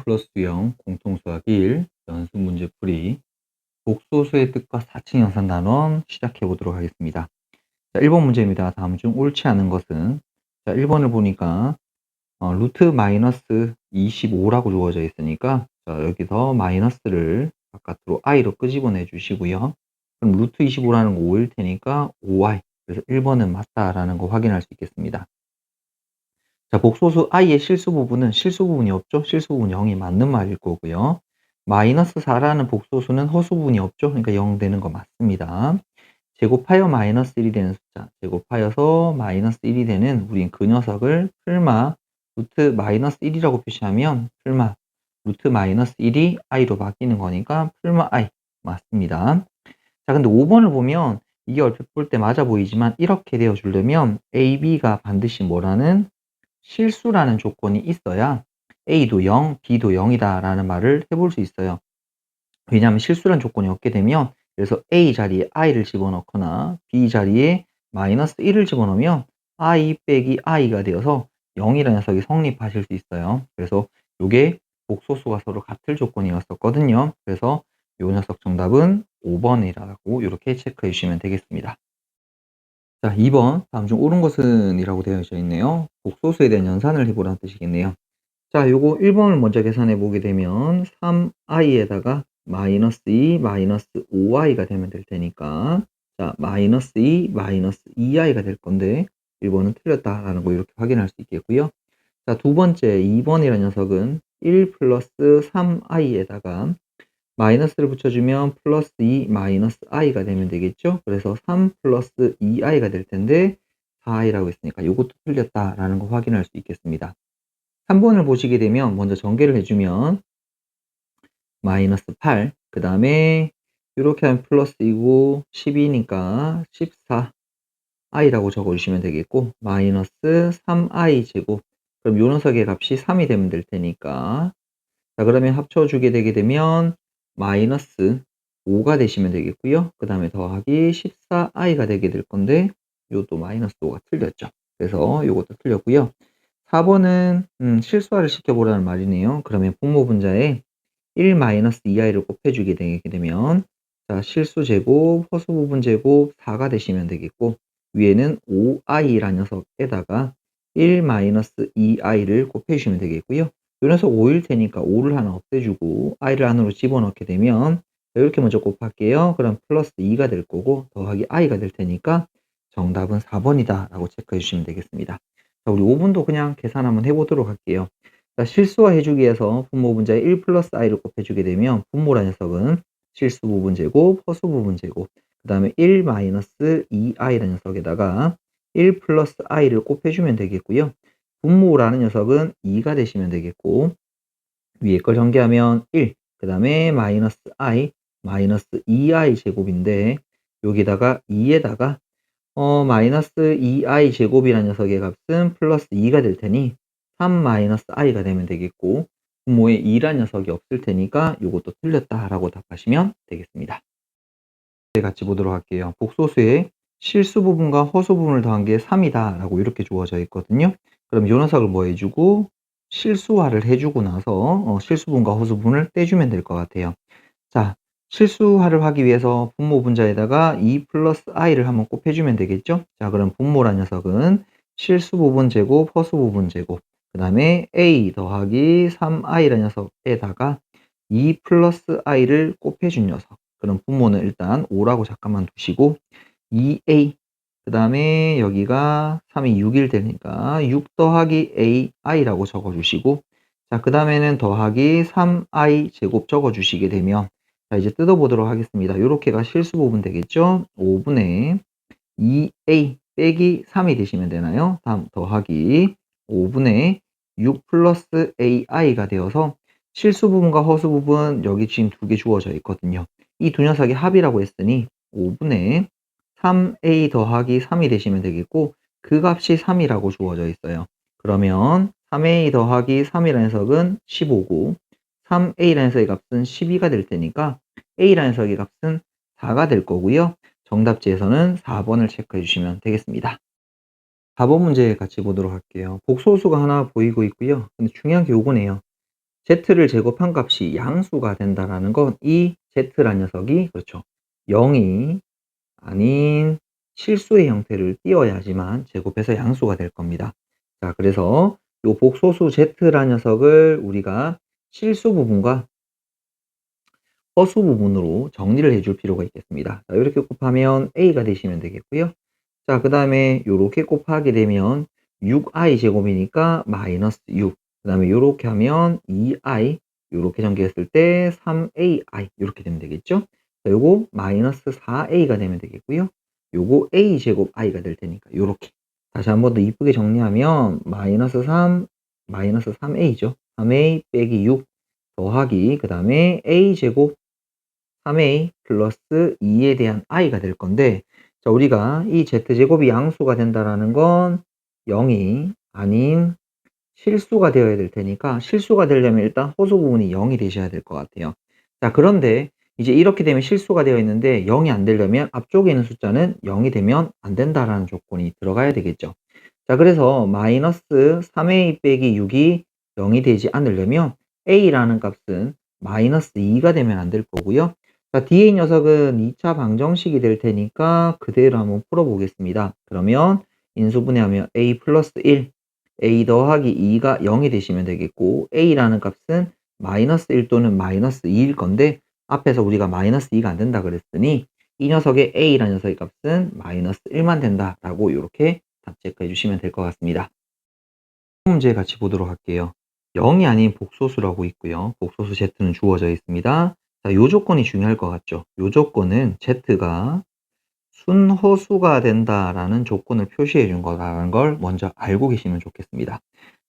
플러스 형 공통수학 1 연습 문제 풀이 복소수의 뜻과 4층 연산 단원 시작해 보도록 하겠습니다. 자, 1번 문제입니다. 다음 중 옳지 않은 것은 자, 1번을 보니까 루트 마이너스 25라고 주어져 있으니까 자, 여기서 마이너스를 바깥으로 i로 끄집어내 주시고요. 그럼 루트 25라는 거 5일 테니까 5i. 그래서 1번은 맞다라는 거 확인할 수 있겠습니다. 자, 복소수 i의 실수 부분은 실수 부분이 없죠? 실수 부분 0이 맞는 말일 거고요. 마이너스 4라는 복소수는 허수 부분이 없죠? 그러니까 0 되는 거 맞습니다. 제곱하여 마이너스 1이 되는 숫자, 제곱하여서 마이너스 1이 되는 우린 그 녀석을 풀마 루트 마이너스 1이라고 표시하면 풀마 루트 마이너스 1이 i로 바뀌는 거니까 풀마 i 맞습니다. 자, 근데 5번을 보면 이게 얼핏 볼 때 맞아 보이지만 이렇게 되어 주려면 a, b가 반드시 뭐라는 실수라는 조건이 있어야 A도 0, B도 0이다 라는 말을 해볼 수 있어요. 왜냐하면 실수라는 조건이 없게 되면 그래서 A 자리에 i를 집어넣거나 B 자리에 마이너스 1을 집어넣으면 i 빼기 i가 되어서 0이라는 녀석이 성립하실 수 있어요. 그래서 이게 복소수가 서로 같을 조건이었었거든요. 그래서 이 녀석 정답은 5번이라고 이렇게 체크해 주시면 되겠습니다. 자, 2번 다음 중 옳은 것은 이라고 되어 있네요. 복소수에 대한 연산을 해보라는 뜻이겠네요. 자, 요거 1번을 먼저 계산해 보게 되면 3i에다가 마이너스 2, 마이너스 5i가 되면 될 테니까 자, 마이너스 2, 마이너스 2i가 될 건데 1번은 틀렸다라는 거 이렇게 확인할 수 있겠고요. 자, 두 번째 2번이라는 녀석은 1 플러스 3i에다가 마이너스를 붙여주면 플러스 2 마이너스 i가 되면 되겠죠. 그래서 3 플러스 2i가 될 텐데 4i라고 했으니까 이것도 틀렸다라는 거 확인할 수 있겠습니다. 3번을 보시게 되면 먼저 전개를 해주면 마이너스 8, 그 다음에 이렇게 하면 플러스이고 12니까 14i라고 적어주시면 되겠고 마이너스 3i 제곱 그럼 요 녀석의 값이 3이 되면 될 테니까 자, 그러면 합쳐주게 되게 되면 마이너스 5가 되시면 되겠고요. 그 다음에 더하기 14i가 되게 될 건데 이것도 마이너스 5가 틀렸죠. 그래서 이것도 틀렸고요. 4번은 실수화를 시켜보라는 말이네요. 그러면 분모 분자에 1 마이너스 2i를 곱해주게 되게 되면 자, 실수 제곱, 허수 부분 제곱 4가 되시면 되겠고 위에는 5i라는 녀석에다가 1 마이너스 2i를 곱해주시면 되겠고요. 이 녀석 5일 테니까 5를 하나 없애주고 i를 안으로 집어넣게 되면 이렇게 먼저 곱할게요. 그럼 플러스 2가 될 거고 더하기 i가 될 테니까 정답은 4번이다 라고 체크해 주시면 되겠습니다. 자, 우리 5분도 그냥 계산 한번 해보도록 할게요. 자, 실수화 해주기 위해서 분모 분자에 1 플러스 i를 곱해주게 되면 분모라는 녀석은 실수 부분 제곱, 허수 부분 제곱 그 다음에 1 마이너스 2i라는 녀석에다가 1 플러스 i를 곱해주면 되겠고요. 분모라는 녀석은 2가 되시면 되겠고 위에 걸 전개하면 1, 그 다음에 마이너스 i, 마이너스 2i 제곱인데 여기다가 2에다가 마이너스 2i 제곱이라는 녀석의 값은 플러스 2가 될 테니 3 마이너스 i가 되면 되겠고 분모에 2라는 녀석이 없을 테니까 이것도 틀렸다라고 답하시면 되겠습니다. 같이 보도록 할게요. 복소수에 실수 부분과 허수 부분을 더한 게 3이다 라고 이렇게 주어져 있거든요. 그럼 이 녀석을 뭐 해주고 실수화를 해주고 나서 실수 부분과 허수 부분을 떼주면 될 것 같아요. 자, 실수화를 하기 위해서 분모 분자에다가 2 플러스 i를 한번 곱해주면 되겠죠? 자, 그럼 분모란 녀석은 실수 부분 제곱, 허수 부분 제곱, 그 다음에 a 더하기 3i라는 녀석에다가 2 플러스 i를 곱해준 녀석. 그럼 분모는 일단 5라고 잠깐만 두시고 2a, 그 다음에 여기가 3이 6일 되니까 6 더하기 ai라고 적어주시고 자, 그 다음에는 더하기 3i 제곱 적어주시게 되면 자, 이제 뜯어보도록 하겠습니다. 요렇게가 실수 부분 되겠죠? 5분의 2a 빼기 3이 되시면 되나요? 다음 더하기 5분의 6 플러스 ai가 되어서 실수 부분과 허수 부분 여기 지금 두 개 주어져 있거든요. 이 두 녀석의 합이라고 했으니 5분의 3a 더하기 3이 되시면 되겠고 그 값이 3이라고 주어져 있어요. 그러면 3a 더하기 3이라는 녀석은 15고 3a라는 녀석의 값은 12가 될 테니까 a라는 녀석의 값은 4가 될 거고요. 정답지에서는 4번을 체크해 주시면 되겠습니다. 4번 문제 같이 보도록 할게요. 복소수가 하나 보이고 있고요. 근데 중요한 게 요거네요. z를 제곱한 값이 양수가 된다라는 건 이 z란 녀석이 그렇죠. 0이 아닌 실수의 형태를 띄어야지만 제곱해서 양수가 될 겁니다. 자, 그래서 요 복소수 z란 녀석을 우리가 실수 부분과 허수 부분으로 정리를 해줄 필요가 있겠습니다. 자, 이렇게 곱하면 a가 되시면 되겠고요. 자, 그 다음에 요렇게 곱하게 되면 6i 제곱이니까 마이너스 6. 그 다음에 요렇게 하면 2i, 요렇게 전개했을 때 3ai, 요렇게 되면 되겠죠? 자, 요거 마이너스 4a가 되면 되겠고요. 요거 a 제곱 i가 될 테니까 요렇게. 다시 한 번 더 이쁘게 정리하면 마이너스 3, 마이너스 3a죠. 3a 빼기 6 더하기, 그 다음에 a 제곱 3a 플러스 2에 대한 i가 될 건데, 자, 우리가 이 z제곱이 양수가 된다라는 건 0이 아닌 실수가 되어야 될 테니까, 실수가 되려면 일단 호수 부분이 0이 되셔야 될 것 같아요. 자, 그런데 이제 이렇게 되면 실수가 되어 있는데 0이 안 되려면 앞쪽에 있는 숫자는 0이 되면 안 된다라는 조건이 들어가야 되겠죠. 자, 그래서 마이너스 3a 빼기 6이 0이 되지 않으려면 a라는 값은 마이너스 2가 되면 안 될 거고요. 자, 뒤에 이 녀석은 2차 방정식이 될 테니까 그대로 한번 풀어보겠습니다. 그러면 인수분해하면 a 플러스 1, a 더하기 2가 0이 되시면 되겠고, a라는 값은 마이너스 1 또는 마이너스 2일 건데, 앞에서 우리가 마이너스 2가 안 된다 그랬으니 이 녀석의 a라는 녀석의 값은 마이너스 1만 된다라고 이렇게 답 체크해 주시면 될 것 같습니다. 문제 같이 보도록 할게요. 0이 아닌 복소수라고 있고요. 복소수 z는 주어져 있습니다. 자, 요 조건이 중요할 것 같죠. 요 조건은 z가 순허수가 된다라는 조건을 표시해 준 거라는 걸 먼저 알고 계시면 좋겠습니다.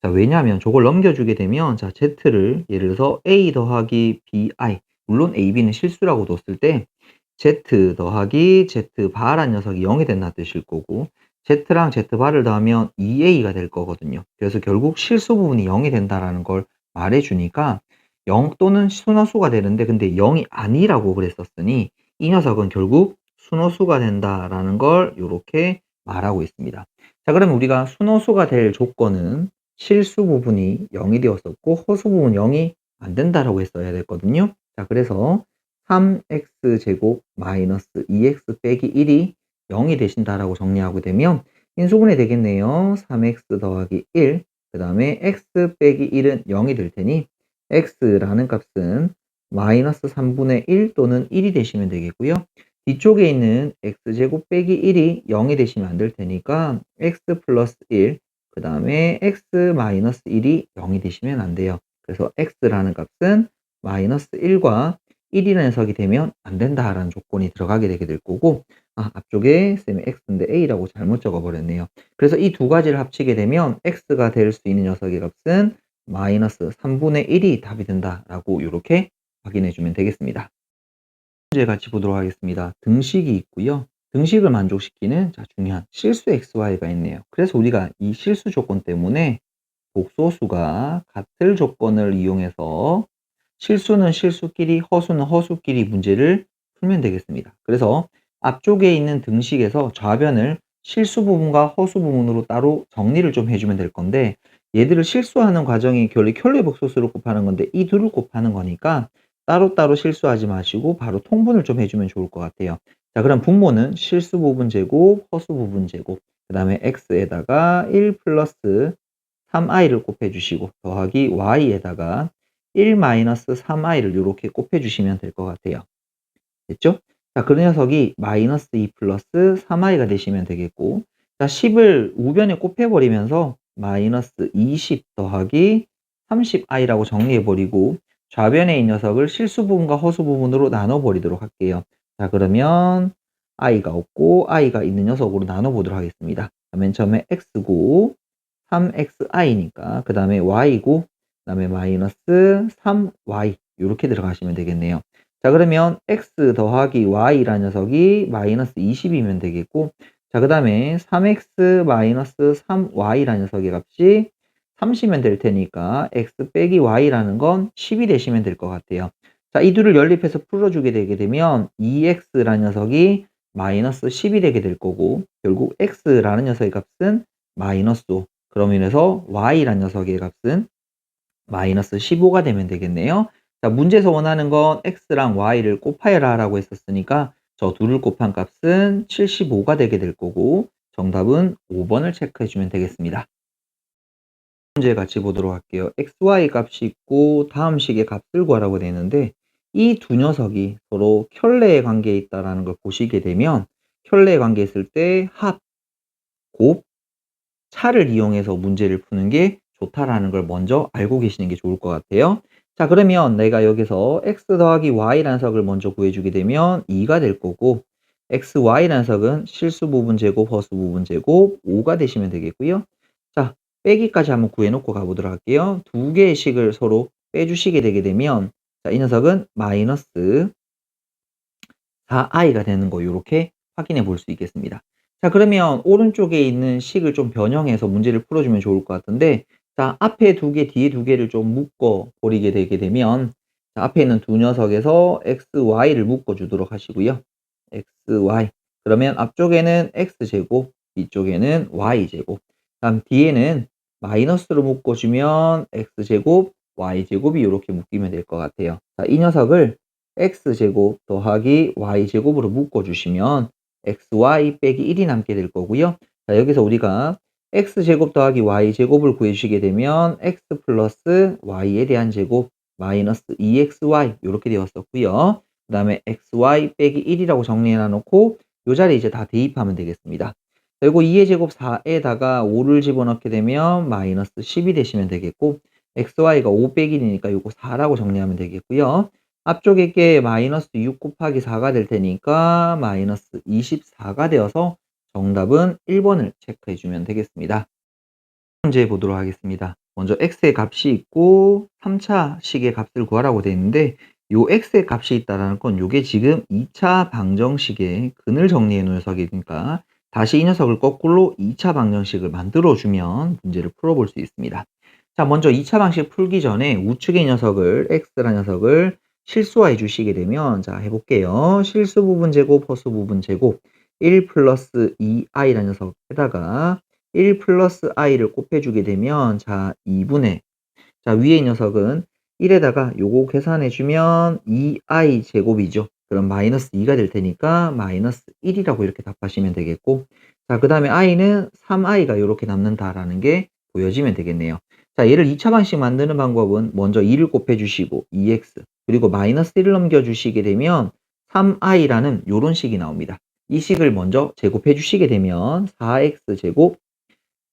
자, 왜냐하면 저걸 넘겨주게 되면, 자, z를 예를 들어서 a 더하기 bi, 물론 a, b는 실수라고 뒀을 때 z 더하기 z 바란 녀석이 0이 된다 뜻일 거고, z랑 z 바를 더하면 2a가 될 거거든요. 그래서 결국 실수 부분이 0이 된다라는 걸 말해 주니까 0 또는 순허수가 되는데, 근데 0이 아니라고 그랬었으니 이 녀석은 결국 순호수가 된다라는 걸 이렇게 말하고 있습니다. 자, 그러면 우리가 순호수가 될 조건은 실수 부분이 0이 되었었고 허수 부분 0이 안 된다라고 했어야 됐거든요. 자, 그래서 3x제곱 마이너스 2x 빼기 1이 0이 되신다라고 정리하게 되면 인수분해 되겠네요. 3x 더하기 1, 그 다음에 x 빼기 1은 0이 될 테니 x라는 값은 마이너스 3분의 1 또는 1이 되시면 되겠고요. 뒤쪽에 있는 x제곱 빼기 1이 0이 되시면 안 될 테니까 x 플러스 1, 그 다음에 x 마이너스 1이 0이 되시면 안 돼요. 그래서 x라는 값은 마이너스 1과 1이라는 녀석이 되면 안 된다라는 조건이 들어가게 되게 될 거고, 앞쪽에 쌤이 x인데 a라고 잘못 적어버렸네요. 그래서 이 두 가지를 합치게 되면 x가 될 수 있는 녀석의 값은 마이너스 3분의 1이 답이 된다라고 이렇게 확인해 주면 되겠습니다. 문제 같이 보도록 하겠습니다. 등식이 있고요. 등식을 만족시키는 중요한 실수 xy가 있네요. 그래서 우리가 이 실수 조건 때문에 복소수가 같을 조건을 이용해서 실수는 실수끼리, 허수는 허수끼리 문제를 풀면 되겠습니다. 그래서 앞쪽에 있는 등식에서 좌변을 실수 부분과 허수 부분으로 따로 정리를 좀 해주면 될 건데, 얘들을 실수하는 과정이 켤레 복소수를 곱하는 건데 이 둘을 곱하는 거니까 따로따로 실수하지 마시고 바로 통분을 좀 해주면 좋을 것 같아요. 자, 그럼 분모는 실수 부분 제곱, 허수 부분 제곱, 그 다음에 x에다가 1 플러스 3i를 곱해주시고 더하기 y에다가 1 마이너스 3i를 이렇게 곱해주시면 될 것 같아요. 됐죠? 자, 그 녀석이 마이너스 2 플러스 3i가 되시면 되겠고, 자, 10을 우변에 곱해버리면서 마이너스 20 더하기 30i라고 정리해버리고 좌변에 이 녀석을 실수 부분과 허수 부분으로 나눠버리도록 할게요. 자, 그러면 i가 없고 i가 있는 녀석으로 나눠보도록 하겠습니다. 자, 맨 처음에 x고 3xi니까 그 다음에 y고 그 다음에 마이너스 3y 이렇게 들어가시면 되겠네요. 자, 그러면 x 더하기 y라는 녀석이 마이너스 20이면 되겠고, 자, 그 다음에 3x 마이너스 3y라는 녀석의 값이 30이면 될 테니까 x 빼기 y라는 건 10이 되시면 될 것 같아요. 자, 이 둘을 연립해서 풀어주게 되게 되면 2x라는 녀석이 마이너스 10이 되게 될 거고, 결국 x라는 녀석의 값은 마이너스 5. 그러면 해서 y라는 녀석의 값은 마이너스 15가 되면 되겠네요. 자, 문제에서 원하는 건 x랑 y를 곱하여라 라고 했었으니까 저 둘을 곱한 값은 75가 되게 될 거고 정답은 5번을 체크해 주면 되겠습니다. 문제 같이 보도록 할게요. xy 값이 있고 다음 식의 값을 구하라고 되어 있는데 이 두 녀석이 서로 켤레의 관계에 있다라는 걸 보시게 되면 켤레의 관계에 있을 때 합, 곱, 차를 이용해서 문제를 푸는 게 좋다라는 걸 먼저 알고 계시는 게 좋을 것 같아요. 자, 그러면 내가 여기서 x 더하기 y라는 석을 먼저 구해주게 되면 2가 될 거고 xy라는 석은 실수 부분 제곱, 허수 부분 제곱 5가 되시면 되겠고요. 자, 빼기까지 한번 구해놓고 가보도록 할게요. 두 개의 식을 서로 빼주시게 되게 되면 자, 이 녀석은 마이너스 4i가 되는 거 이렇게 확인해 볼 수 있겠습니다. 자, 그러면 오른쪽에 있는 식을 좀 변형해서 문제를 풀어주면 좋을 것 같은데 자, 앞에 두 개, 뒤에 두 개를 좀 묶어 버리게 되게 되면 자, 앞에 있는 두 녀석에서 x, y를 묶어 주도록 하시고요. x, y. 그러면 앞쪽에는 x제곱, 뒤쪽에는 y제곱. 다음 뒤에는 마이너스로 묶어주면 x제곱, y제곱이 이렇게 묶이면 될 것 같아요. 자, 이 녀석을 x제곱 더하기 y제곱으로 묶어주시면 xy 빼기 1이 남게 될 거고요. 자, 여기서 우리가 x제곱 더하기 y제곱을 구해주시게 되면 x 플러스 y에 대한 제곱 마이너스 2xy 이렇게 되었었고요. 그 다음에 xy 빼기 1이라고 정리해 놔놓고 이 자리에 이제 다 대입하면 되겠습니다. 그리고 2의 제곱 4에다가 5를 집어넣게 되면 마이너스 10이 되시면 되겠고 xy가 5 빼기 1이니까 이거 4라고 정리하면 되겠고요. 앞쪽에 게 마이너스 6 곱하기 4가 될 테니까 마이너스 24가 되어서 정답은 1번을 체크해 주면 되겠습니다. 문제 보도록 하겠습니다. 먼저 x의 값이 있고 3차 식의 값을 구하라고 되어 있는데 요 x의 값이 있다는 건 요게 지금 2차 방정식의 근을 정리해 놓은 녀석이니까 다시 이 녀석을 거꾸로 2차 방정식을 만들어 주면 문제를 풀어볼 수 있습니다. 자, 먼저 2차 방식 풀기 전에 우측의 녀석을 x라는 녀석을 실수화해 주시게 되면 자, 해볼게요. 실수 부분 제곱, 허수 부분 제곱 1 플러스 2i라는 녀석에다가 1 플러스 i를 곱해주게 되면 자 2분의 자 위에 이 녀석은 1에다가 요거 계산해주면 2i 제곱이죠. 그럼 마이너스 2가 될 테니까 마이너스 1이라고 이렇게 답하시면 되겠고 자 그 다음에 i는 3i가 이렇게 남는다라는 게 보여지면 되겠네요. 자 얘를 2차 방식 만드는 방법은 먼저 2를 곱해주시고 2x 그리고 마이너스 1을 넘겨주시게 되면 3i라는 요런 식이 나옵니다. 이 식을 먼저 제곱해 주시게 되면 4x 제곱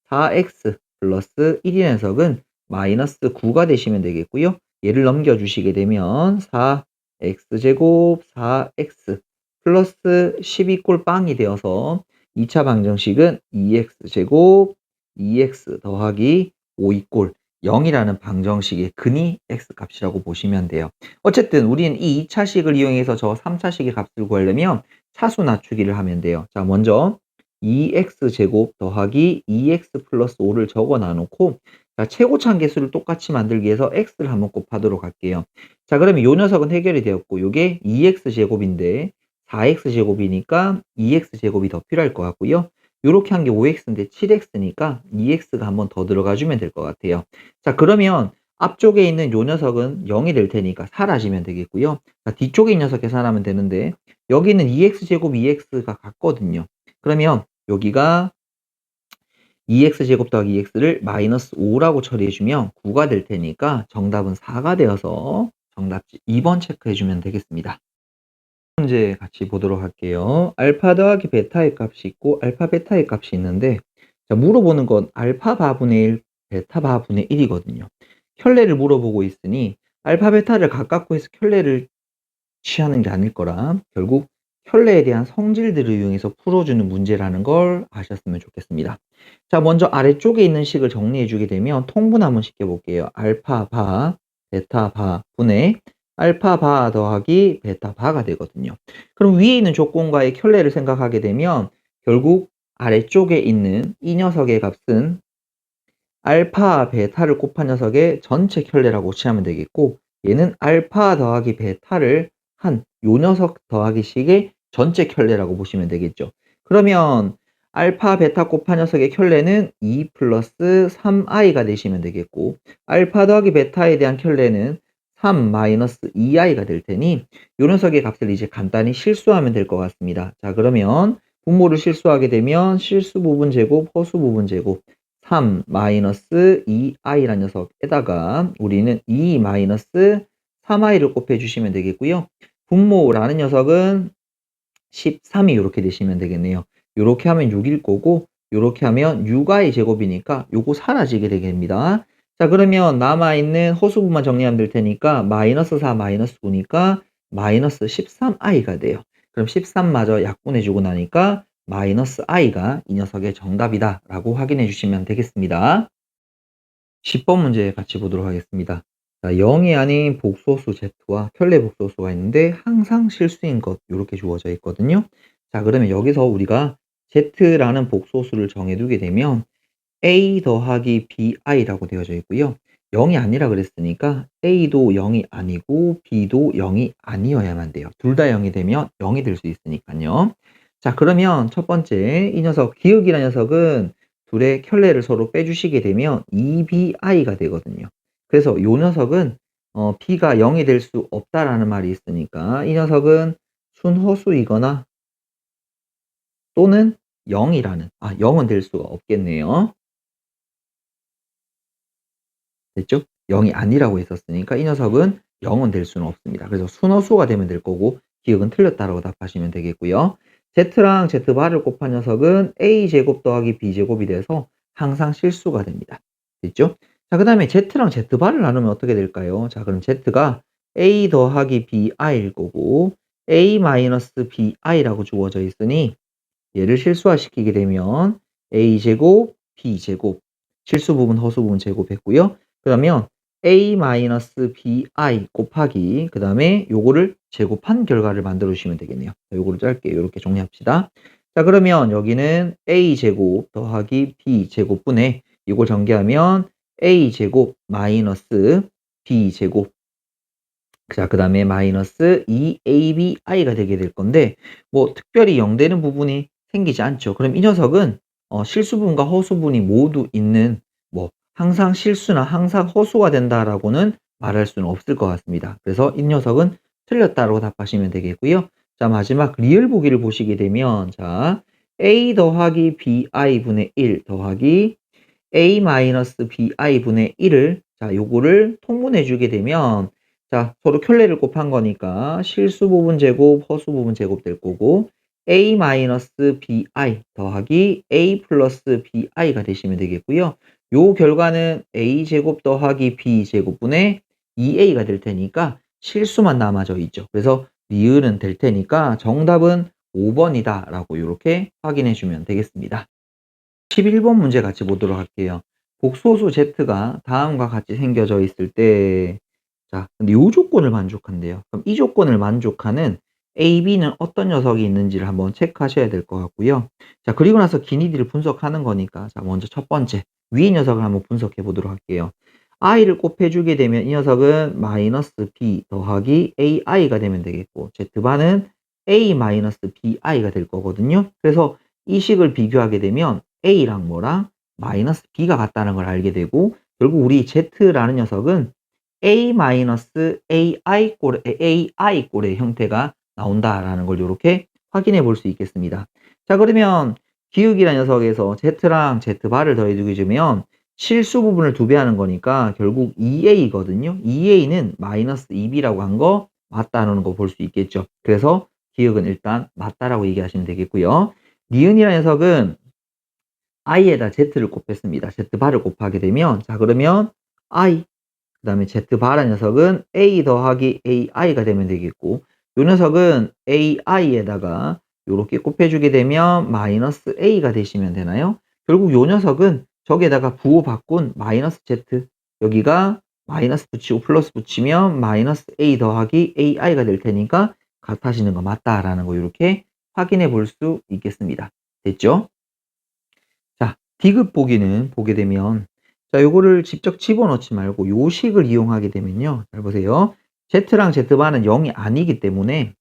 4x 플러스 1의 녀석은 마이너스 9가 되시면 되겠고요. 얘를 넘겨주시게 되면 4x제곱 4x 플러스 12꼴 빵이 되어서 2차 방정식은 2x제곱 2x 더하기 5이꼴 0이라는 방정식의 근이 x값이라고 보시면 돼요. 어쨌든 우리는 이 2차식을 이용해서 저 3차식의 값을 구하려면 차수 낮추기를 하면 돼요. 자, 먼저 2x제곱 더하기 2x 플러스 5를 적어 놔놓고 자, 최고차항 계수를 똑같이 만들기 위해서 x를 한번 곱하도록 할게요. 자, 그러면 요 녀석은 해결이 되었고 요게 2x제곱인데 4x제곱이니까 2x제곱이 더 필요할 것 같고요. 요렇게 한 게 5x인데 7x니까 2x가 한번 더 들어가 주면 될 것 같아요. 자, 그러면 앞쪽에 있는 요 녀석은 0이 될 테니까 사라지면 되겠고요. 자, 뒤쪽에 있는 녀석 계산하면 되는데 여기는 2x제곱 2x가 같거든요. 그러면 여기가 2x제곱 더하기 2x를 마이너스 5라고 처리해주면 9가 될 테니까 정답은 4가 되어서 정답지 2번 체크해주면 되겠습니다. 문제 같이 보도록 할게요. 알파 더하기 베타의 값이 있고 알파 베타의 값이 있는데 자, 물어보는 건 알파 바분의 1, 베타 바분의 1이거든요. 켤레를 물어보고 있으니 알파 베타를 가깝고 해서 켤레를 취하는 게 아닐 거라 결국 켤레에 대한 성질들을 이용해서 풀어주는 문제라는 걸 아셨으면 좋겠습니다. 자, 먼저 아래쪽에 있는 식을 정리해 주게 되면 통분 한번 시켜볼게요. 알파 바, 베타 바 분의 알파 바 더하기 베타 바가 되거든요. 그럼 위에 있는 조건과의 켤레를 생각하게 되면 결국 아래쪽에 있는 이 녀석의 값은 알파 베타를 곱한 녀석의 전체 켤레라고 취하면 되겠고 얘는 알파 더하기 베타를 한 요 녀석 더하기 식의 전체 켤레라고 보시면 되겠죠. 그러면 알파, 베타 곱한 녀석의 켤레는 2 플러스 3i가 되시면 되겠고, 알파 더하기 베타에 대한 켤레는 3 마이너스 2i가 될 테니 요 녀석의 값을 이제 간단히 실수하면 될 것 같습니다. 자, 그러면 분모를 실수하게 되면 실수 부분 제곱, 허수 부분 제곱 3 마이너스 2i라는 녀석에다가 우리는 2 마이너스 3i를 곱해주시면 되겠고요. 분모라는 녀석은 13이 이렇게 되시면 되겠네요. 요렇게 하면 6일 거고 요렇게 하면 6i 제곱이니까 요거 사라지게 되겠습니다. 자, 그러면 남아있는 허수부만 정리하면 될 테니까 마이너스 4 마이너스 9니까 마이너스 13i가 돼요. 그럼 13마저 약분해주고 나니까 마이너스 i가 이 녀석의 정답이다 라고 확인해 주시면 되겠습니다. 10번 문제 같이 보도록 하겠습니다. 자, 0이 아닌 복소수 z와 켤레 복소수가 있는데 항상 실수인 것 이렇게 주어져 있거든요. 자, 그러면 여기서 우리가 z라는 복소수를 정해두게 되면 a 더하기 bi라고 되어져 있고요. 0이 아니라 그랬으니까 a도 0이 아니고 b도 0이 아니어야만 돼요. 둘 다 0이 되면 0이 될 수 있으니까요. 자, 그러면 첫 번째 이 녀석 기억이라는 녀석은 둘의 켤레를 서로 빼주시게 되면 2bi가 되거든요. 그래서 요 녀석은 b가 0이 될 수 없다라는 말이 있으니까 이 녀석은 순허수이거나 또는 0은 될 수가 없겠네요. 됐죠? 0이 아니라고 했었으니까 이 녀석은 0은 될 수는 없습니다. 그래서 순허수가 되면 될 거고 기억은 틀렸다라고 답하시면 되겠고요. z랑 z바를 곱한 녀석은 a제곱 더하기 b제곱이 돼서 항상 실수가 됩니다. 됐죠? 자, 그 다음에 z랑 z바를 나누면 어떻게 될까요? 자, 그럼 z가 a 더하기 bi일 거고 a 마이너스 bi라고 주어져 있으니 얘를 실수화시키게 되면 a제곱 b제곱 실수 부분 허수 부분 제곱했고요. 그러면 a-bi 곱하기 그 다음에 요거를 제곱한 결과를 만들어 주시면 되겠네요. 자, 요거를 짧게 이렇게 정리합시다. 자, 그러면 여기는 a제곱 더하기 b제곱분에 이걸 전개하면 a제곱 마이너스 b제곱 자, 그 다음에 마이너스 2abi가 되게 될 건데 뭐 특별히 0 되는 부분이 생기지 않죠. 그럼 이 녀석은 실수분과 허수분이 모두 있는 뭐 항상 실수나 항상 허수가 된다라고는 말할 수는 없을 것 같습니다. 그래서 이 녀석은 틀렸다라고 답하시면 되겠고요. 자, 마지막 리을 보기를 보시게 되면 자, a 더하기 bi 분의 1 더하기 a 마이너스 bi 분의 1을 자, 요거를 통분해 주게 되면 자, 서로 켤레를 곱한 거니까 실수 부분 제곱, 허수 부분 제곱 될 거고 a 마이너스 bi 더하기 a 플러스 bi가 되시면 되겠고요. 요 결과는 a 제곱 더하기 b 제곱분의 2a가 될 테니까 실수만 남아져 있죠. 그래서 리을은 될 테니까 정답은 5번이다 라고 이렇게 확인해 주면 되겠습니다. 11번 문제 같이 보도록 할게요. 복소수 z가 다음과 같이 생겨져 있을 때 자, 근데 요 조건을 만족한대요. 그럼 이 조건을 만족하는 A, B는 어떤 녀석이 있는지를 한번 체크하셔야 될 것 같고요. 자, 그리고 나서 기니디를 분석하는 거니까 자, 먼저 첫 번째 위의 녀석을 한번 분석해 보도록 할게요. i를 곱해주게 되면 이 녀석은 마이너스 b 더하기 ai가 되면 되겠고 z반은 a 마이너스 bi가 될 거거든요. 그래서 이 식을 비교하게 되면 a랑 뭐랑 마이너스 b가 같다는 걸 알게 되고 결국 우리 z라는 녀석은 AI 꼴의 형태가 나온다라는 걸 이렇게 확인해 볼 수 있겠습니다. 자, 그러면 기울기라는 녀석에서 z랑 z바를 더해주게 되면 실수 부분을 2배 하는 거니까 결국 2a거든요. 2a는 마이너스 2b라고 한 거 맞다는 거 볼 수 있겠죠. 그래서 기억은 일단 맞다라고 얘기하시면 되겠고요. 니은이라는 녀석은 i에다 z를 곱했습니다. z바를 곱하게 되면 자, 그러면 i 그 다음에 z바라는 녀석은 a 더하기 ai가 되면 되겠고 요 녀석은 ai에다가 요렇게 곱해주게 되면 마이너스 a가 되시면 되나요? 결국 요 녀석은 저기에다가 부호 바꾼 마이너스 z 여기가 마이너스 붙이고 플러스 붙이면 마이너스 a 더하기 ai가 될 테니까 같아지는 거 맞다라는 거 이렇게 확인해 볼 수 있겠습니다. 됐죠? 자, 디귿 보기는 보게 되면 자, 요거를 직접 집어넣지 말고 요 식을 이용하게 되면요. 잘 보세요. z랑 z바는 0이 아니기 때문에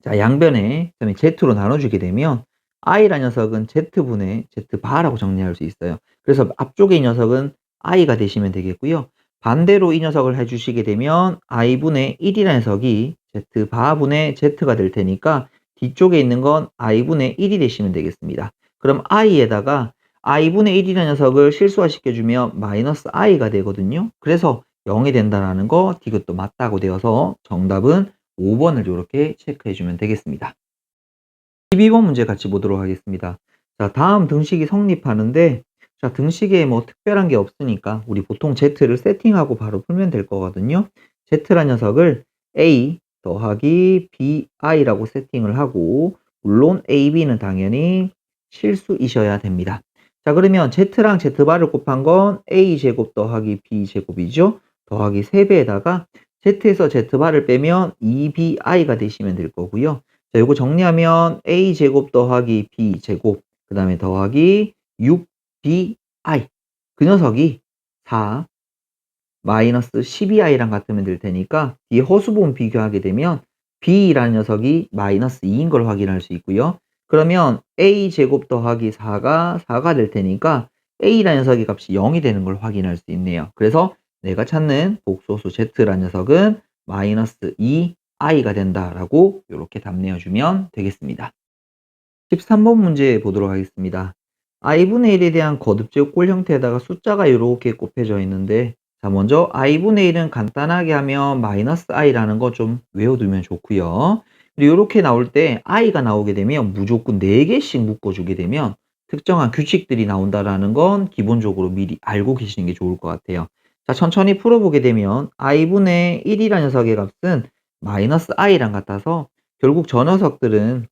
자, 양변에 그다음에 z로 나눠주게 되면 i라는 녀석은 z분의 z바라고 정리할 수 있어요. 그래서 앞쪽에 이 녀석은 i가 되시면 되겠고요. 반대로 이 녀석을 해주시게 되면 i분의 1이라는 녀석이 z바분의 z가 될 테니까 뒤쪽에 있는 건 i분의 1이 되시면 되겠습니다. 그럼 i에다가 i분의 1이라는 녀석을 실수화시켜주면 마이너스 i가 되거든요. 그래서 0이 된다는 거 디귿도 맞다고 되어서 정답은 5번을 이렇게 체크해주면 되겠습니다. 12번 문제 같이 보도록 하겠습니다. 자, 다음 등식이 성립하는데, 자, 등식에 뭐 특별한 게 없으니까 우리 보통 z를 세팅하고 바로 풀면 될 거거든요. z란 녀석을 a 더하기 bi라고 세팅을 하고, 물론 a, b는 당연히 실수이셔야 됩니다. 자, 그러면 z랑 z바를 곱한 건 a제곱 더하기 b제곱이죠. 더하기 3배에다가 z에서 z바를 빼면 2bi가 되시면 될 거고요. 자, 요거 정리하면 a제곱 더하기 b제곱, 그 다음에 더하기 6bi. 그 녀석이 4 마이너스 12i랑 같으면 될 테니까 뒤에 허수분 비교하게 되면 b라는 녀석이 마이너스 2인 걸 확인할 수 있고요. 그러면 a제곱 더하기 4가 될 테니까 a라는 녀석의 값이 0이 되는 걸 확인할 수 있네요. 그래서 내가 찾는 복소수 z라는 녀석은 마이너스 2i가 된다라고 이렇게 답 내어주면 되겠습니다. 13번 문제 보도록 하겠습니다. i분의 1에 대한 거듭제곱 꼴 형태에다가 숫자가 이렇게 곱해져 있는데, 자, 먼저 i분의 1은 간단하게 하면 마이너스 i라는 거 좀 외워두면 좋고요. 그리고 이렇게 나올 때 i가 나오게 되면 무조건 4개씩 묶어주게 되면 특정한 규칙들이 나온다라는 건 기본적으로 미리 알고 계시는 게 좋을 것 같아요. 자, 천천히 풀어보게 되면 i분의 1이라는 녀석의 값은 마이너스 i랑 같아서 결국 저 녀석들은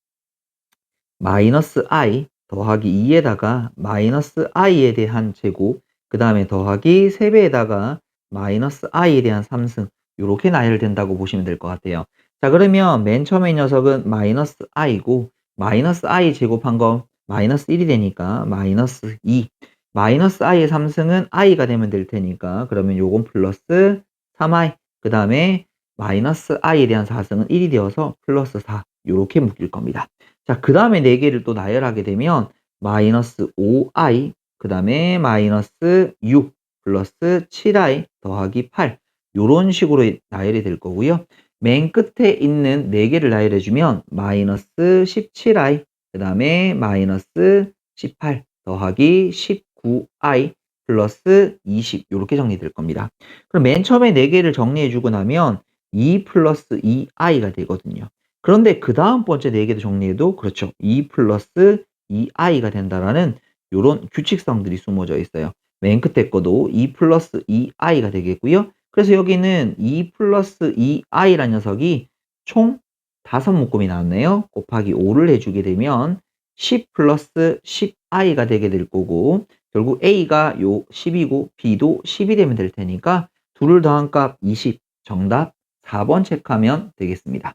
마이너스 i 더하기 2에다가 마이너스 i에 대한 제곱, 그 다음에 더하기 3배에다가 마이너스 i에 대한 3승, 이렇게 나열된다고 보시면 될 것 같아요. 자, 그러면 맨 처음에 이 녀석은 마이너스 i고 마이너스 i 제곱한 거 마이너스 1이 되니까 마이너스 2, 마이너스 i의 3승은 i가 되면 될 테니까 그러면 요건 플러스 3i, 그 다음에 마이너스 i에 대한 4승은 1이 되어서 플러스 4, 이렇게 묶일 겁니다. 자, 그 다음에 4개를 또 나열하게 되면 마이너스 5i, 그 다음에 마이너스 6 플러스 7i 더하기 8, 요런 식으로 나열이 될 거고요. 맨 끝에 있는 4개를 나열해주면 마이너스 17i, 그 다음에 마이너스 18 더하기 19i 플러스 20, 이렇게 정리될 겁니다. 그럼 맨 처음에 4개를 정리해주고 나면 2 플러스 2i가 되거든요. 그런데 그 다음 번째 4개도 정리해도 그렇죠. 2 플러스 2i가 된다라는 이런 규칙성들이 숨어져 있어요. 맨 끝에 거도 2 플러스 2i가 되겠고요. 그래서 여기는 2 플러스 2i라는 녀석이 총 5묶음이 나왔네요. 곱하기 5를 해주게 되면 10 플러스 10i가 되게 될 거고, 결국 a가 요 10이고 b도 10이 되면 될 테니까 둘을 더한 값 20, 정답 4번 체크하면 되겠습니다.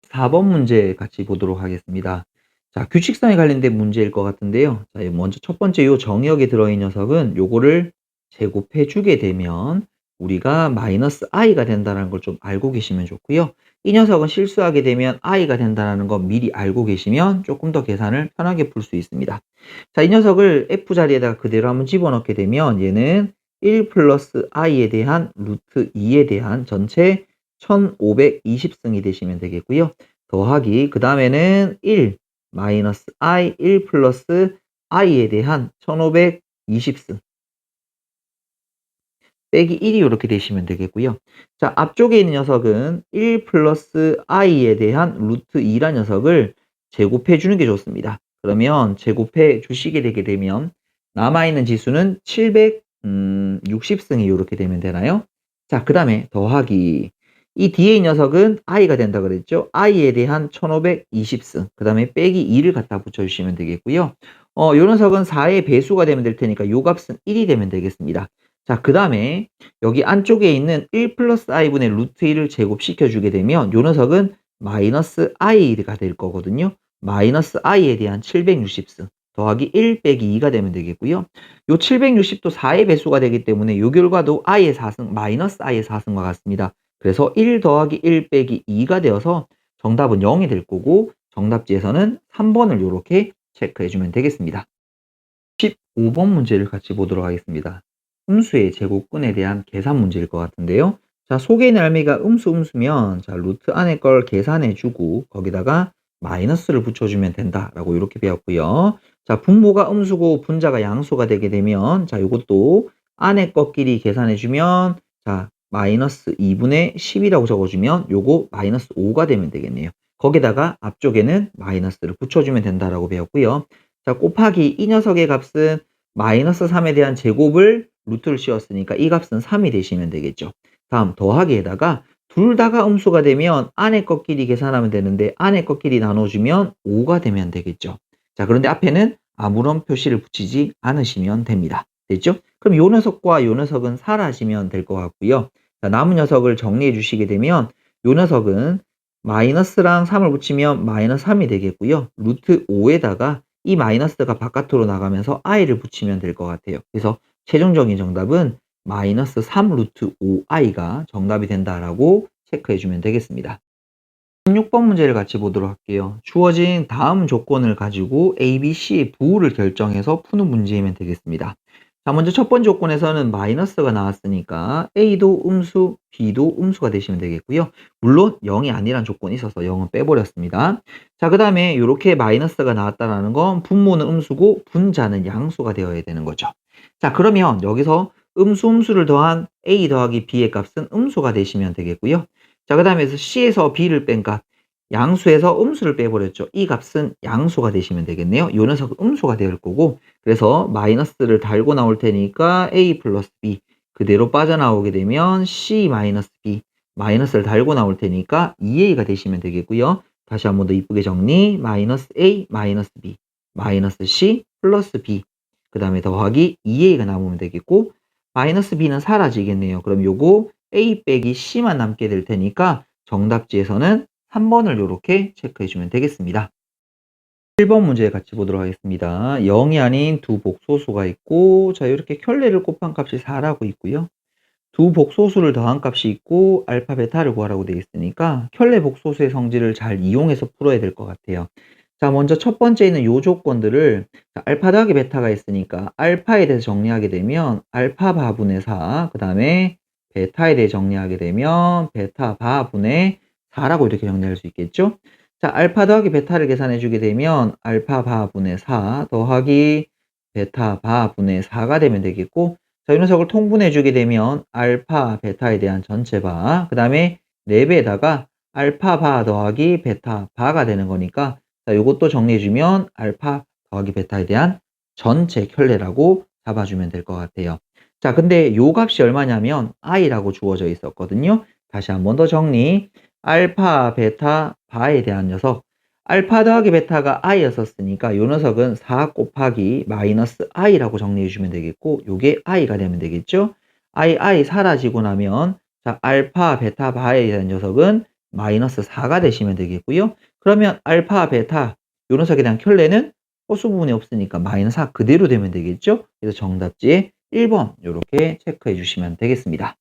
4번 문제 같이 보도록 하겠습니다. 자, 규칙성에 관련된 문제일 것 같은데요. 자, 먼저 첫 번째 요 정의역에 들어있는 녀석은 요거를 제곱해 주게 되면 우리가 마이너스 i가 된다는 걸 좀 알고 계시면 좋고요. 이 녀석은 실수하게 되면 i가 된다는 거 미리 알고 계시면 조금 더 계산을 편하게 풀 수 있습니다. 자, 이 녀석을 f 자리에다가 그대로 한번 집어넣게 되면 얘는 1 플러스 i에 대한 루트 2에 대한 전체 1520승이 되시면 되겠고요. 더하기 그 다음에는 1 마이너스 i 1 플러스 i에 대한 1520승 빼기 1이 이렇게 되시면 되겠고요. 자, 앞쪽에 있는 녀석은 1 플러스 i에 대한 루트 2라는 녀석을 제곱해 주는 게 좋습니다. 그러면 제곱해 주시게 되게 되면 남아있는 지수는 760승이 이렇게 되면 되나요? 자, 그 다음에 더하기 이 뒤에 이 녀석은 i가 된다 그랬죠? i에 대한 1520승, 그 다음에 빼기 2를 갖다 붙여주시면 되겠고요. 요 녀석은 4의 배수가 되면 될 테니까 요 값은 1이 되면 되겠습니다. 자, 그 다음에 여기 안쪽에 있는 1 플러스 i분의 루트 1을 제곱시켜 주게 되면 요 녀석은 마이너스 i가 될 거거든요. 마이너스 i에 대한 760승 더하기 1 빼기 2가 되면 되겠고요. 요 760도 4의 배수가 되기 때문에 요 결과도 i의 4승, 마이너스 i의 4승과 같습니다. 그래서 1 더하기 1 빼기 2가 되어서 정답은 0이 될 거고, 정답지에서는 3번을 요렇게 체크해 주면 되겠습니다. 15번 문제를 같이 보도록 하겠습니다. 음수의 제곱근에 대한 계산 문제일 것 같은데요. 자, 속에 있는 알미가 음수면 자, 루트 안에 걸 계산해 주고 거기다가 마이너스를 붙여주면 된다라고 이렇게 배웠고요. 자, 분모가 음수고 분자가 양수가 되게 되면 자, 요것도 안에 것끼리 계산해 주면 자, 마이너스 2분의 10이라고 적어주면 요거 마이너스 5가 되면 되겠네요. 거기다가 앞쪽에는 마이너스를 붙여주면 된다라고 배웠고요. 자, 곱하기 이 녀석의 값은 마이너스 3에 대한 제곱을 루트를 씌웠으니까 이 값은 3이 되시면 되겠죠. 다음 더하기에다가 둘 다가 음수가 되면 안에 것끼리 계산하면 되는데 안에 것끼리 나눠주면 5가 되면 되겠죠. 자, 그런데 앞에는 아무런 표시를 붙이지 않으시면 됩니다. 됐죠? 그럼 요 녀석과 요 녀석은 사라지면 될 것 같고요. 자, 남은 녀석을 정리해 주시게 되면 요 녀석은 마이너스랑 3을 붙이면 마이너스 3이 되겠고요. 루트 5에다가 이 마이너스가 바깥으로 나가면서 i를 붙이면 될 것 같아요. 그래서 최종적인 정답은 마이너스 3 루트 5i가 정답이 된다라고 체크해 주면 되겠습니다. 16번 문제를 같이 보도록 할게요. 주어진 다음 조건을 가지고 A, B, C의 부호를 결정해서 푸는 문제이면 되겠습니다. 자, 먼저 첫 번째 조건에서는 마이너스가 나왔으니까 A도 음수, B도 음수가 되시면 되겠고요. 물론 0이 아니란 조건이 있어서 0은 빼버렸습니다. 자, 그 다음에 이렇게 마이너스가 나왔다는 건 분모는 음수고 분자는 양수가 되어야 되는 거죠. 자, 그러면 여기서 음수를 더한 A 더하기 B의 값은 음수가 되시면 되겠고요. 자, 그 다음에 C에서 B를 뺀 값, 양수에서 음수를 빼버렸죠. 이 값은 양수가 되시면 되겠네요. 요 녀석은 음수가 될 거고, 그래서 마이너스를 달고 나올 테니까 A 플러스 B, 그대로 빠져나오게 되면 C 마이너스 B, 마이너스를 달고 나올 테니까 2A가 되시면 되겠고요. 다시 한 번 더 이쁘게 정리, 마이너스 A, 마이너스 B, 마이너스 C, 플러스 B, 그 다음에 더하기 2A가 남으면 되겠고, 마이너스 B는 사라지겠네요. 그럼 요거 A 빼기 C만 남게 될 테니까 정답지에서는 3번을 이렇게 체크해 주면 되겠습니다. 1번 문제 같이 보도록 하겠습니다. 0이 아닌 두 복소수가 있고 자 이렇게 켤레를 곱한 값이 4라고 있고요. 두 복소수를 더한 값이 있고 알파 베타를 구하라고 되어 있으니까 켤레 복소수의 성질을 잘 이용해서 풀어야 될 것 같아요. 자, 먼저 첫 번째 있는 요 조건들을 자, 알파 더하기 베타가 있으니까 알파에 대해서 정리하게 되면 알파 바분의 4, 그 다음에 베타에 대해 정리하게 되면 베타 바분의 4라고 이렇게 정리할 수 있겠죠? 자, 알파 더하기 베타를 계산해 주게 되면 알파 바분의 4 더하기 베타 바분의 4가 되면 되겠고 자, 이 녀석을 통분해 주게 되면 알파 베타에 대한 전체 바, 그 다음에 4배에다가 알파 바 더하기 베타 바가 되는 거니까 자, 요것도 정리해 주면 알파 더하기 베타에 대한 전체 켤레라고 잡아주면 될 것 같아요. 자, 근데 요 값이 얼마냐면 i라고 주어져 있었거든요. 다시 한 번 더 정리. 알파, 베타, 바에 대한 녀석. 알파 더하기 베타가 i였었으니까 요 녀석은 4 곱하기 마이너스 i라고 정리해 주면 되겠고 요게 i가 되면 되겠죠. i 사라지고 나면 자, 알파, 베타, 바에 대한 녀석은 마이너스 4가 되시면 되겠고요. 그러면 알파, 베타 요 녀석에 대한 켤레는 허수 부분이 없으니까 마이너스 4 그대로 되면 되겠죠. 그래서 정답지에 1번 요렇게 체크해 주시면 되겠습니다.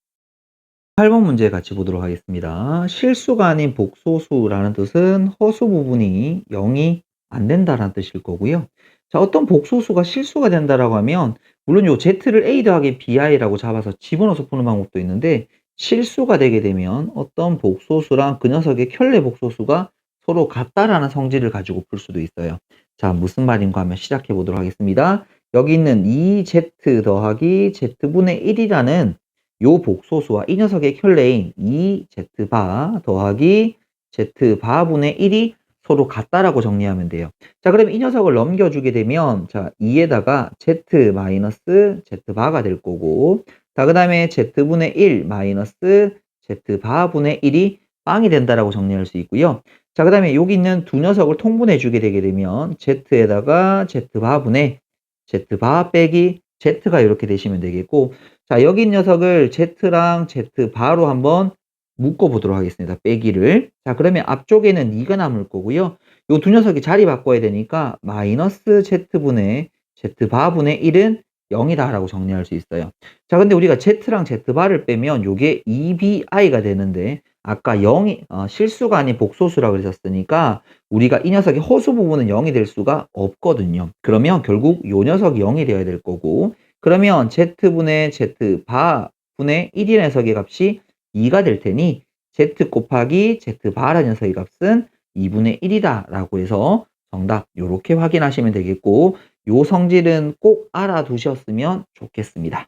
8번 문제 같이 보도록 하겠습니다. 실수가 아닌 복소수라는 뜻은 허수 부분이 0이 안 된다라는 뜻일 거고요. 자, 어떤 복소수가 실수가 된다라고 하면 물론 요 z를 a 더하기 bi라고 잡아서 집어넣어서 푸는 방법도 있는데 실수가 되게 되면 어떤 복소수랑 그 녀석의 켤레 복소수가 서로 같다라는 성질을 가지고 풀 수도 있어요. 자, 무슨 말인가 하면 시작해 보도록 하겠습니다. 여기 있는 2z 더하기 z분의 1이라는 요 복소수와 이 녀석의 켤레인 2z바 더하기 z바분의 1이 서로 같다라고 정리하면 돼요. 자, 그럼 이 녀석을 넘겨주게 되면 자 2에다가 z 마이너스 z바가 될 거고 자, 그 다음에 z분의 1 마이너스 z바분의 1이 빵이 된다라고 정리할 수 있고요. 자, 그 다음에 여기 있는 두 녀석을 통분해 주게 되게 되면 z에다가 z바분의 z바 빼기 z가 이렇게 되시면 되겠고 자, 여기 있는 녀석을 z랑 z바로 한번 묶어 보도록 하겠습니다. 빼기를. 자, 그러면 앞쪽에는 2가 남을 거고요. 요 두 녀석이 자리 바꿔야 되니까 마이너스 z분의 z바분의 1은 0이다라고 정리할 수 있어요. 자, 근데 우리가 z랑 z바를 빼면 요게 2bi가 되는데 아까 0이 실수가 아닌 복소수라고 그러셨으니까 우리가 이 녀석의 허수 부분은 0이 될 수가 없거든요. 그러면 결국 요 녀석이 0이 되어야 될 거고, 그러면 z분의 z바 분의 1이 녀석의 값이 2가 될 테니 z 곱하기 z바라는 녀석의 값은 2분의 1이다 라고 해서 정답 요렇게 확인하시면 되겠고, 요 성질은 꼭 알아두셨으면 좋겠습니다.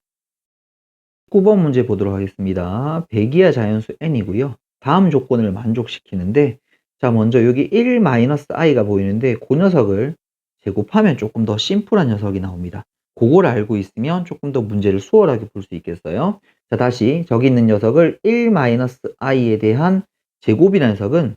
9번 문제 보도록 하겠습니다. 백이하 자연수 n이고요. 다음 조건을 만족시키는데, 자 먼저 여기 1-i가 보이는데 그 녀석을 제곱하면 조금 더 심플한 녀석이 나옵니다. 그걸 알고 있으면 조금 더 문제를 수월하게 볼 수 있겠어요. 자 다시 저기 있는 녀석을 1-i에 대한 제곱이라는 녀석은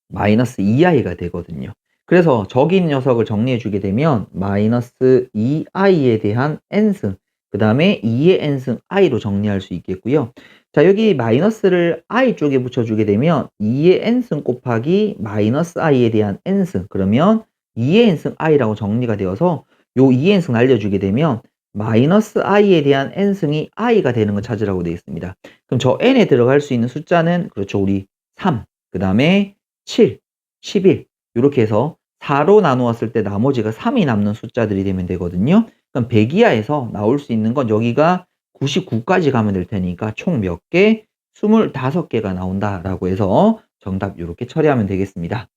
마이너스 2i가 되거든요. 그래서 저기 있는 녀석을 정리해 주게 되면 마이너스 2i에 대한 n승, 그 다음에 2의 n승 i로 정리할 수 있겠고요. 자 여기 마이너스를 i 쪽에 붙여주게 되면 2의 n승 곱하기 마이너스 i에 대한 n승, 그러면 2의 n승 i라고 정리가 되어서 요 2의 n승 날려주게 되면 마이너스 i에 대한 n승이 i가 되는 걸 찾으라고 되어 있습니다. 그럼 저 n에 들어갈 수 있는 숫자는 그렇죠, 우리 3, 그 다음에 7, 11 이렇게 해서 4로 나누었을 때 나머지가 3이 남는 숫자들이 되면 되거든요. 그럼 100 이하에서 나올 수 있는 건 여기가 99까지 가면 될 테니까 총 몇 개? 25개가 나온다라고 해서 정답 이렇게 처리하면 되겠습니다.